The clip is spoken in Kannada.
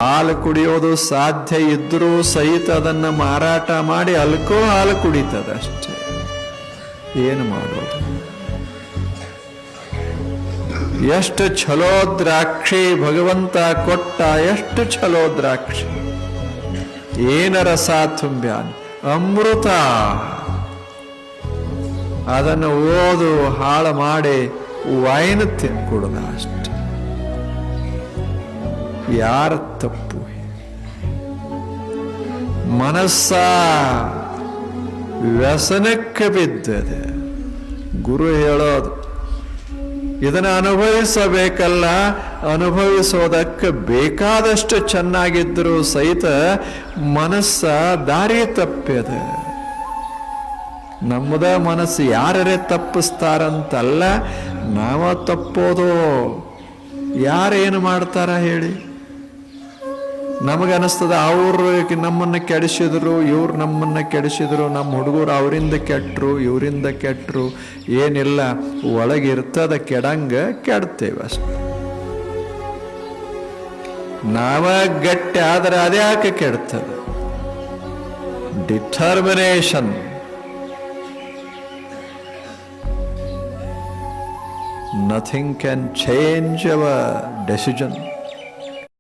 ಹಾಲು ಕುಡಿಯೋದು ಸಾಧ್ಯ ಇದ್ರೂ ಸಹಿತ ಅದನ್ನ ಮಾರಾಟ ಮಾಡಿ ಅಲ್ಕೋ ಹಾಲು ಕುಡಿತದಷ್ಟೇ. ಏನು ಮಾಡೋದು? ಎಷ್ಟು ಛಲೋ ದ್ರಾಕ್ಷಿ ಭಗವಂತ ಕೊಟ್ಟ, ಎಷ್ಟು ಛಲೋ ದ್ರಾಕ್ಷಿ, ಏನ ರಸ ತುಂಬ್ಯಾನ್, ಅಮೃತ. ಅದನ್ನು ಓದು ಹಾಳು ಮಾಡಿ ವೈನ್ ತಿನ್ಕೊಡುದ ಅಷ್ಟೆ. ಯಾರ ತಪ್ಪು? ಮನಸ್ಸ ವ್ಯಸನಕ್ಕೆ ಬಿದ್ದದೆ. ಗುರು ಹೇಳೋದು ಇದನ್ನು ಅನುಭವಿಸಬೇಕಲ್ಲ, ಅನುಭವಿಸೋದಕ್ಕೆ ಬೇಕಾದಷ್ಟು ಚೆನ್ನಾಗಿದ್ದರೂ ಸಹಿತ ಮನಸ್ಸ ದಾರಿ ತಪ್ಪಿದೆ. ನಮ್ಮದ ಮನಸ್ಸು ಯಾರೇ ತಪ್ಪಿಸ್ತಾರಂತಲ್ಲ, ನಾವ ತಪ್ಪೋದು. ಯಾರೇನು ಮಾಡ್ತಾರ ಹೇಳಿ? ನಮಗನಿಸ್ತದ ಅವ್ರು ನಮ್ಮನ್ನ ಕೆಡಿಸಿದ್ರು, ಇವ್ರು ನಮ್ಮನ್ನ ಕೆಡಿಸಿದ್ರು, ನಮ್ಮ ಹುಡುಗರು ಅವರಿಂದ ಕೆಟ್ಟರು, ಇವರಿಂದ ಕೆಟ್ಟರು. ಏನಿಲ್ಲ, ಒಳಗಿರ್ತದ ಕೆಡಂಗ ಕೆಡ್ತೇವೆ ಅಷ್ಟೆ. ನಾವ ಗಟ್ಟಿ ಆದ್ರೆ ಅದ್ಯಾಕೆ ಕೆಡ್ತದೆ? Determination. Nothing can change our decision.